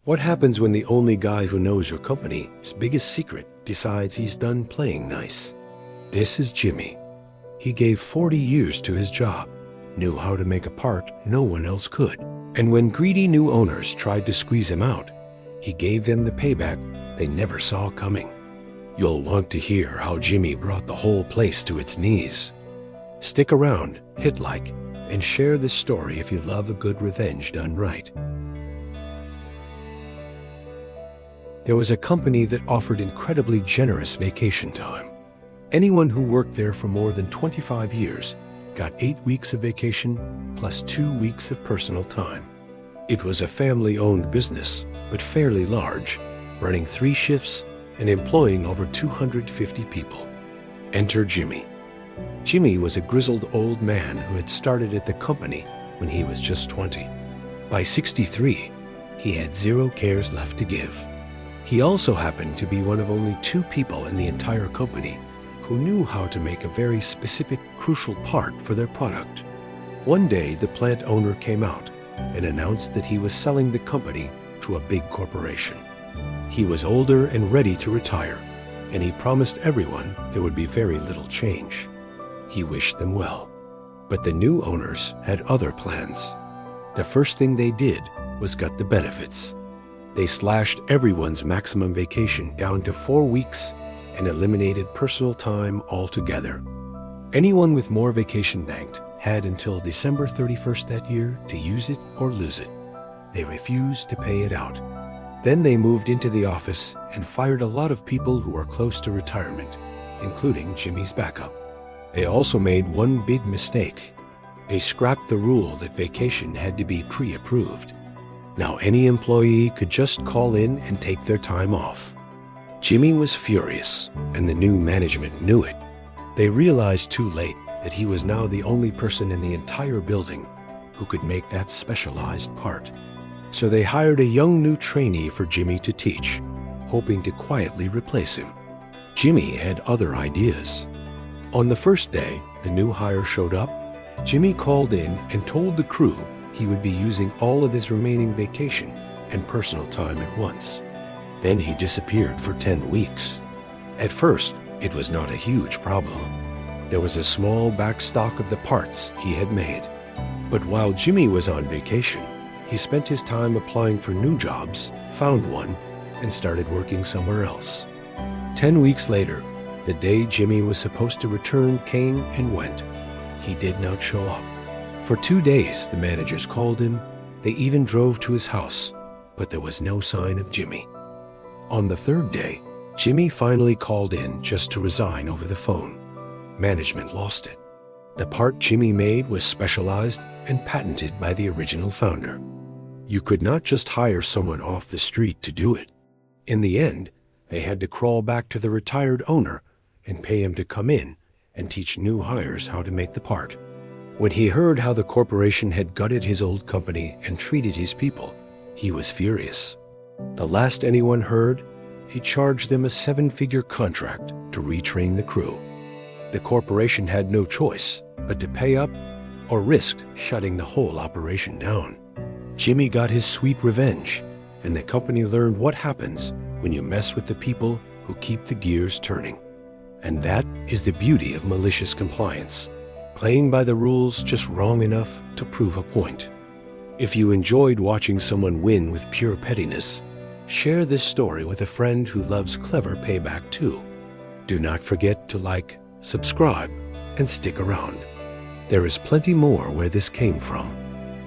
What happens when the only guy who knows your company's biggest secret decides he's done playing nice? This is Jimmy. He gave 40 years to his job, knew how to make a part no one else could. And when greedy new owners tried to squeeze him out, he gave them the payback they never saw coming. You'll want to hear how Jimmy brought the whole place to its knees. Stick around, hit like, and share this story if you love a good revenge done right. There was a company that offered incredibly generous vacation time. Anyone who worked there for more than 25 years got 8 weeks of vacation plus 2 weeks of personal time. It was a family-owned business, but fairly large, running 3 shifts and employing over 250 people. Enter Jimmy. Jimmy was a grizzled old man who had started at the company when he was just 20. By 63, he had 0 cares left to give. He also happened to be one of only 2 people in the entire company who knew how to make a very specific, crucial part for their product. One day, the plant owner came out and announced that he was selling the company to a big corporation. He was older and ready to retire, and he promised everyone there would be very little change. He wished them well. But the new owners had other plans. The first thing they did was cut the benefits. They slashed everyone's maximum vacation down to 4 weeks and eliminated personal time altogether. Anyone with more vacation banked had until December 31st that year to use it or lose it. They refused to pay it out. Then they moved into the office and fired a lot of people who were close to retirement, including Jimmy's backup. They also made one big mistake. They scrapped the rule that vacation had to be pre-approved. Now any employee could just call in and take their time off. Jimmy was furious, and the new management knew it. They realized too late that he was now the only person in the entire building who could make that specialized part. So they hired a young new trainee for Jimmy to teach, hoping to quietly replace him. Jimmy had other ideas. On the first day the new hire showed up, Jimmy called in and told the crew he would be using all of his remaining vacation and personal time at once. Then he disappeared for 10 weeks. At first, it was not a huge problem. There was a small back stock of the parts he had made. But while Jimmy was on vacation, he spent his time applying for new jobs, found one, and started working somewhere else. 10 weeks later, the day Jimmy was supposed to return came and went. He did not show up. For 2 days, the managers called him. They even drove to his house, but there was no sign of Jimmy. On the 3rd day, Jimmy finally called in just to resign over the phone. Management lost it. The part Jimmy made was specialized and patented by the original founder. You could not just hire someone off the street to do it. In the end, they had to crawl back to the retired owner and pay him to come in and teach new hires how to make the part. When he heard how the corporation had gutted his old company and treated his people, he was furious. The last anyone heard, he charged them a 7-figure contract to retrain the crew. The corporation had no choice but to pay up or risk shutting the whole operation down. Jimmy got his sweet revenge, and the company learned what happens when you mess with the people who keep the gears turning. And that is the beauty of malicious compliance, playing by the rules just wrong enough to prove a point. If you enjoyed watching someone win with pure pettiness, share this story with a friend who loves clever payback too. Do not forget to like, subscribe, and stick around. There is plenty more where this came from.